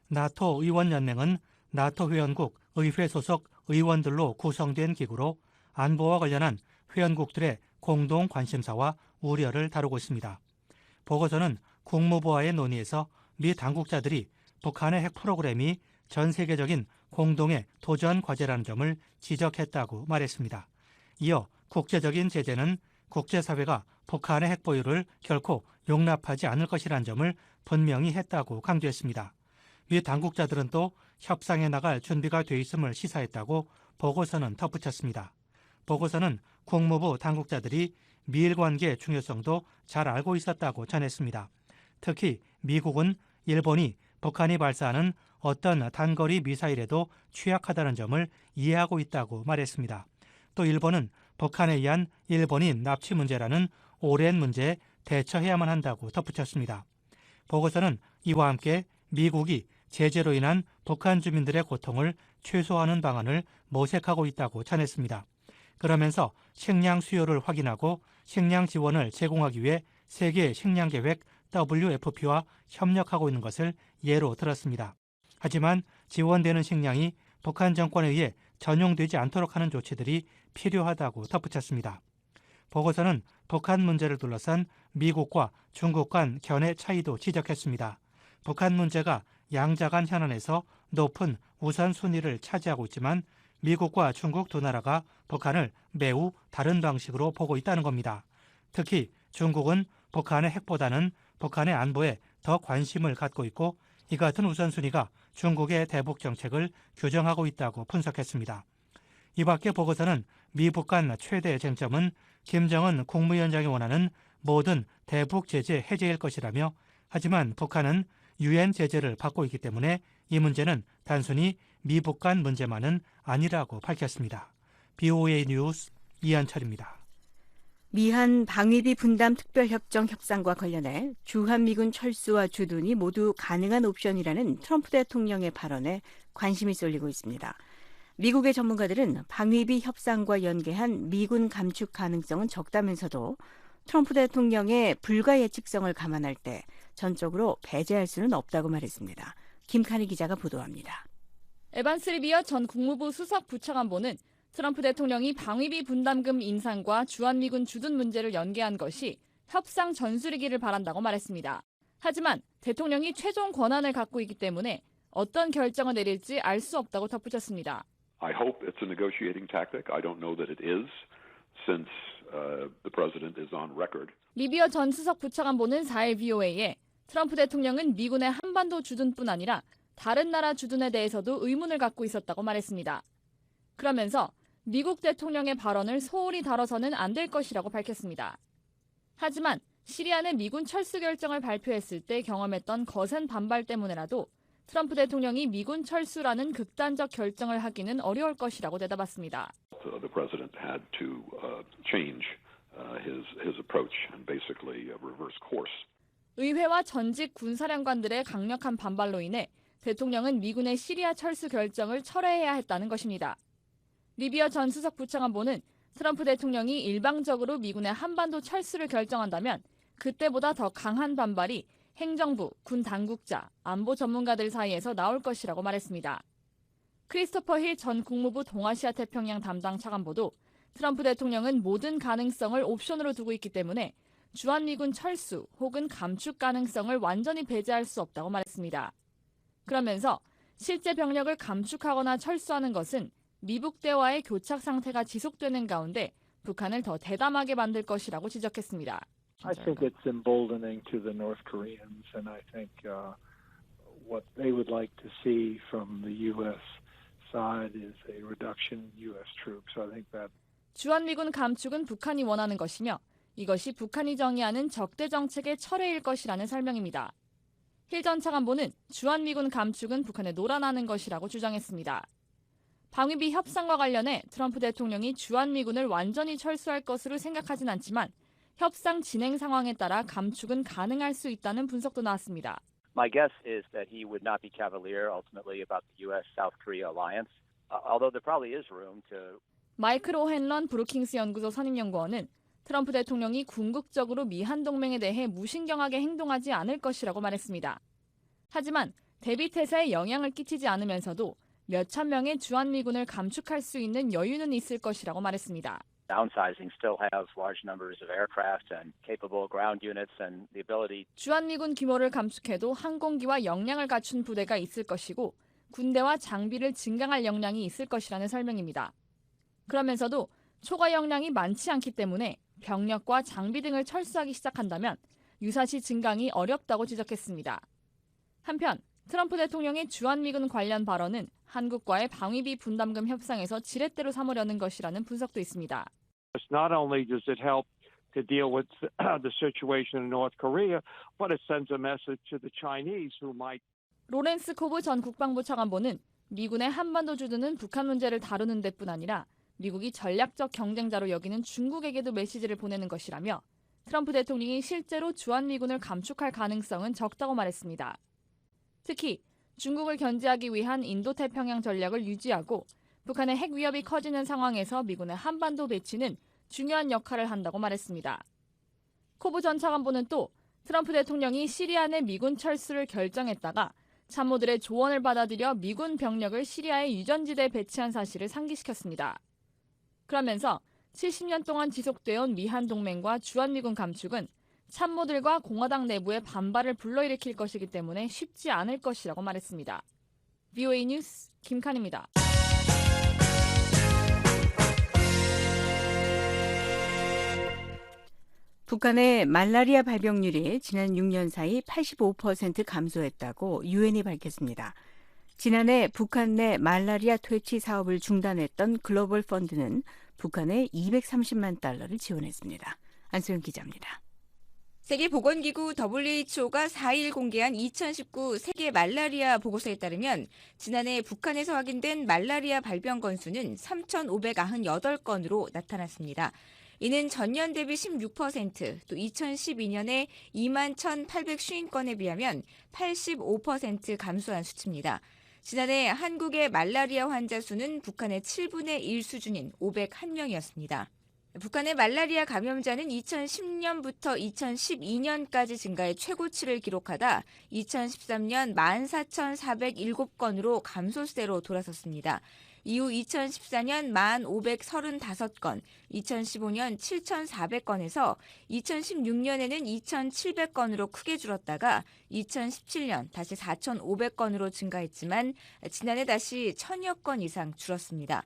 나토 의원연맹은 나토 회원국 의회 소속 의원들로 구성된 기구로 안보와 관련한 회원국들의 공동 관심사와 우려를 다루고 있습니다. 보고서는 국무부와의 논의에서 미 당국자들이 북한의 핵 프로그램이 전 세계적인 공동의 도전 과제라는 점을 지적했다고 말했습니다. 이어 국제적인 제재는 국제사회가 북한의 핵 보유를 결코 용납하지 않을 것이라는 점을 분명히 했다고 강조했습니다. 미 당국자들은 또 협상에 나갈 준비가 돼 있음을 시사했다고 보고서는 덧붙였습니다. 보고서는 국무부 당국자들이 미일 관계의 중요성도 잘 알고 있었다고 전했습니다. 특히 미국은 일본이 북한이 발사하는 어떤 단거리 미사일에도 취약하다는 점을 이해하고 있다고 말했습니다. 또 일본은 북한에 의한 일본인 납치 문제라는 오랜 문제에 대처해야만 한다고 덧붙였습니다. 보고서는 이와 함께 미국이 제재로 인한 북한 주민들의 고통을 최소화하는 방안을 모색하고 있다고 전했습니다. 그러면서 식량 수요를 확인하고 식량 지원을 제공하기 위해 세계 식량계획 WFP와 협력하고 있는 것을 예로 들었습니다. 하지만 지원되는 식량이 북한 정권에 의해 전용되지 않도록 하는 조치들이 필요하다고 덧붙였습니다. 보고서는 북한 문제를 둘러싼 미국과 중국 간 견해 차이도 지적했습니다. 북한 문제가 양자 간 현안에서 높은 우선순위를 차지하고 있지만 미국과 중국 두 나라가 북한을 매우 다른 방식으로 보고 있다는 겁니다. 특히 중국은 북한의 핵보다는 북한의 안보에 더 관심을 갖고 있고 이 같은 우선순위가 중국의 대북 정책을 규정하고 있다고 분석했습니다. 이 밖에 보고서는 미북 간 최대 쟁점은 김정은 국무위원장이 원하는 모든 대북 제재 해제일 것이라며 하지만 북한은 유엔 제재를 받고 있기 때문에 이 문제는 단순히 미북 간 문제만은 아니라고 밝혔습니다. BOA 뉴스 이한철입니다. 미한 방위비 분담 특별협정 협상과 관련해 주한미군 철수와 주둔이 모두 가능한 옵션이라는 트럼프 대통령의 발언에 관심이 쏠리고 있습니다. 미국의 전문가들은 방위비 협상과 연계한 미군 감축 가능성은 적다면서도 트럼프 대통령의 불가예측성을 감안할 때 전적으로 배제할 수는 없다고 말했습니다. 김칸희 기자가 보도합니다. 에반스 리비어 전 국무부 수석 부차관보는 트럼프 대통령이 방위비 분담금 인상과 주한미군 주둔 문제를 연계한 것이 협상 전술이기를 바란다고 말했습니다. 하지만 대통령이 최종 권한을 갖고 있기 때문에 어떤 결정을 내릴지 알 수 없다고 덧붙였습니다. I hope it's a negotiating tactic. I don't know that it is, since the president is on record. 리비어 전 수석 부차관보는 4일 VOA에 트럼프 대통령은 미군의 한반도 주둔뿐 아니라 다른 나라 주둔에 대해서도 의문을 갖고 있었다고 말했습니다. 그러면서 미국 대통령의 발언을 소홀히 다뤄서는 안 될 것이라고 밝혔습니다. 하지만 시리아 내 미군 철수 결정을 발표했을 때 경험했던 거센 반발 때문에라도 트럼프 대통령이 미군 철수라는 극단적 결정을 하기는 어려울 것이라고 대답했습니다. The president had to change his approach and basically reverse course. 의회와 전직 군사령관들의 강력한 반발로 인해 대통령은 미군의 시리아 철수 결정을 철회해야 했다는 것입니다. 리비어 전 수석 부차관보는 트럼프 대통령이 일방적으로 미군의 한반도 철수를 결정한다면 그때보다 더 강한 반발이 행정부, 군 당국자, 안보 전문가들 사이에서 나올 것이라고 말했습니다. 크리스토퍼 힐 전 국무부 동아시아 태평양 담당 차관보도 트럼프 대통령은 모든 가능성을 옵션으로 두고 있기 때문에 주한미군 철수 혹은 감축 가능성을 완전히 배제할 수 없다고 말했습니다. 그러면서 실제 병력을 감축하거나 철수하는 것은 미북 대화의 교착 상태가 지속되는 가운데 북한을 더 대담하게 만들 것이라고 지적했습니다. I think it's emboldening to the North Koreans, and I think what they would like to see from the U.S. side is a reduction in U.S. troops. I think that 주한미군 감축은 북한이 원하는 것이며 이것이 북한이 정의하는 적대 정책의 철회일 것이라는 설명입니다. 힐 전 차관보는 주한미군 감축은 북한에 놀아나는 것이라고 주장했습니다. 방위비 협상과 관련해 트럼프 대통령이 주한미군을 완전히 철수할 것으로 생각하진 않지만 협상 진행 상황에 따라 감축은 가능할 수 있다는 분석도 나왔습니다. My guess is that he would not be cavalier ultimately about the U.S.-South Korea alliance, although there probably is room to. 마이클 오헨런 브루킹스 연구소 선임연구원은 트럼프 대통령이 궁극적으로 미한 동맹에 대해 무신경하게 행동하지 않을 것이라고 말했습니다. 하지만 대비 태세에 영향을 끼치지 않으면서도 몇천 명의 주한미군을 감축할 수 있는 여유는 있을 것이라고 말했습니다. Downsizing still has large numbers of aircraft and capable ground units and the ability. 주한미군 규모를 감축해도 항공기와 역량을 갖춘 부대가 있을 것이고 군대와 장비를 증강할 역량이 있을 것이라는 설명입니다. 그러면서도 초과 역량이 많지 않기 때문에 병력과 장비 등을 철수하기 시작한다면 유사시 증강이 어렵다고 지적했습니다. 한편 트럼프 대통령의 주한미군 관련 발언은 한국과의 방위비 분담금 협상에서 지렛대로 삼으려는 것이라는 분석도 있습니다. Not only does it help to deal with the situation in North Korea, but it sends a message to the Chinese who might. 로렌스 코브 전 국방부 차관보는 미군의 한반도 주둔은 북한 문제를 다루는 데뿐 아니라 미국이 전략적 경쟁자로 여기는 중국에게도 메시지를 보내는 것이라며 트럼프 대통령이 실제로 주한미군을 감축할 가능성은 적다고 말했습니다. 특히 중국을 견제하기 위한 인도태평양 전략을 유지하고 북한의 핵 위협이 커지는 상황에서 미군의 한반도 배치는 중요한 역할을 한다고 말했습니다. 코브 전 차관보는 또 트럼프 대통령이 시리아 내 미군 철수를 결정했다가 참모들의 조언을 받아들여 미군 병력을 시리아의 유전지대에 배치한 사실을 상기시켰습니다. 그러면서 70년 동안 지속되어온 미한 동맹과 주한미군 감축은 참모들과 공화당 내부의 반발을 불러일으킬 것이기 때문에 쉽지 않을 것이라고 말했습니다. VOA 뉴스 김칸입니다. 북한의 말라리아 발병률이 지난 6년 사이 85% 감소했다고 유엔이 밝혔습니다. 지난해 북한 내 말라리아 퇴치 사업을 중단했던 글로벌 펀드는 북한에 230만 달러를 지원했습니다. 안소영 기자입니다. 세계보건기구 WHO가 4일 공개한 2019 세계 말라리아 보고서에 따르면 지난해 북한에서 확인된 말라리아 발병 건수는 3,598건으로 나타났습니다. 이는 전년 대비 16%, 또 2012년에 21,850건에 비하면 85% 감소한 수치입니다. 지난해 한국의 말라리아 환자 수는 북한의 7분의 1 수준인 501명이었습니다. 북한의 말라리아 감염자는 2010년부터 2012년까지 증가해 최고치를 기록하다 2013년 14,407건으로 감소세로 돌아섰습니다. 이후 2014년 1,535건, 2015년 7,400건에서 2016년에는 2,700건으로 크게 줄었다가 2017년 다시 4,500건으로 증가했지만 지난해 다시 1,000여 건 이상 줄었습니다.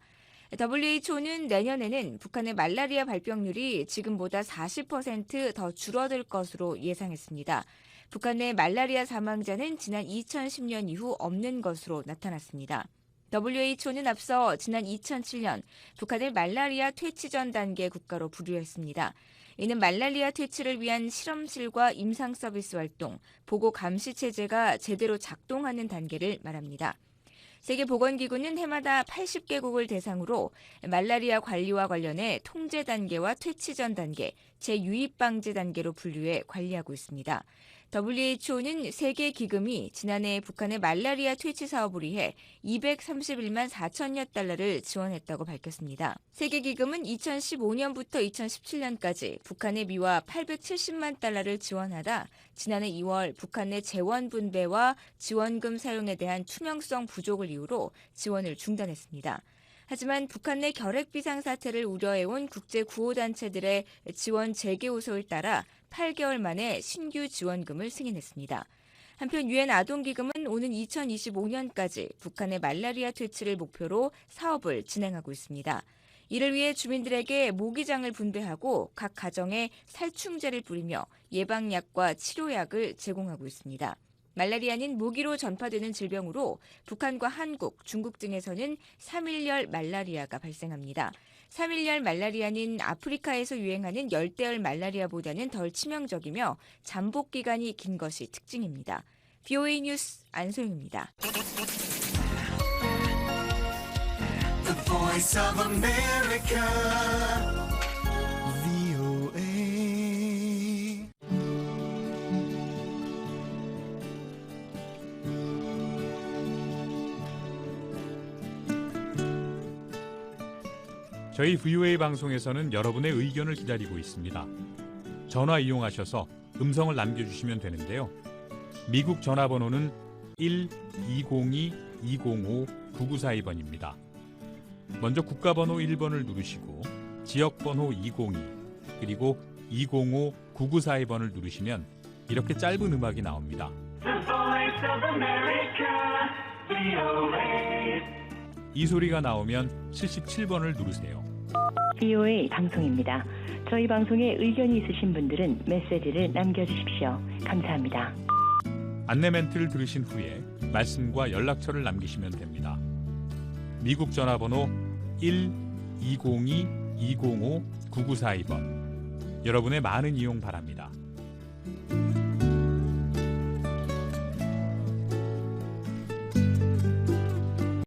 WHO는 내년에는 북한의 말라리아 발병률이 지금보다 40% 더 줄어들 것으로 예상했습니다. 북한 내 말라리아 사망자는 지난 2010년 이후 없는 것으로 나타났습니다. WHO는 앞서 지난 2007년 북한을 말라리아 퇴치 전 단계 국가로 분류했습니다. 이는 말라리아 퇴치를 위한 실험실과 임상 서비스 활동, 보고 감시 체제가 제대로 작동하는 단계를 말합니다. 세계보건기구는 해마다 80개국을 대상으로 말라리아 관리와 관련해 통제 단계와 퇴치 전 단계, 재유입 방지 단계로 분류해 관리하고 있습니다. WHO는 세계 기금이 지난해 북한의 말라리아 퇴치 사업을 위해 231만 4천여 달러를 지원했다고 밝혔습니다. 세계 기금은 2015년부터 2017년까지 북한의 미화 870만 달러를 지원하다 지난해 2월 북한 내 재원 분배와 지원금 사용에 대한 투명성 부족을 이유로 지원을 중단했습니다. 하지만 북한 내 결핵 비상사태를 우려해온 국제구호단체들의 지원 재개 호소를 따라 8개월 만에 신규 지원금을 승인했습니다. 한편 유엔 아동기금은 오는 2025년까지 북한의 말라리아 퇴치를 목표로 사업을 진행하고 있습니다. 이를 위해 주민들에게 모기장을 분배하고 각 가정에 살충제를 뿌리며 예방약과 치료약을 제공하고 있습니다. 말라리아는 모기로 전파되는 질병으로 북한과 한국, 중국 등에서는 3.1열 말라리아가 발생합니다. 3.1열 말라리아는 아프리카에서 유행하는 열대열 말라리아보다는 덜 치명적이며 잠복 기간이 긴 것이 특징입니다. VOA 뉴스 안소영입니다. The Voice of America. 저희 VOA 방송에서는 여러분의 의견을 기다리고 있습니다. 전화 이용하셔서 음성을 남겨주시면 되는데요. 미국 전화번호는 1-202-205-9942번입니다. 먼저 국가번호 1번을 누르시고 지역번호 202 그리고 205-9942번을 누르시면 이렇게 짧은 음악이 나옵니다. 이 소리가 나오면 77번을 누르세요. VOA 방송입니다. 저희 방송에 의견이 있으신 분들은 메시지를 남겨주십시오. 감사합니다. 안내 멘트를 들으신 후에 말씀과 연락처를 남기시면 됩니다. 미국 전화번호 1-202-205-9942번. 여러분의 많은 이용 바랍니다.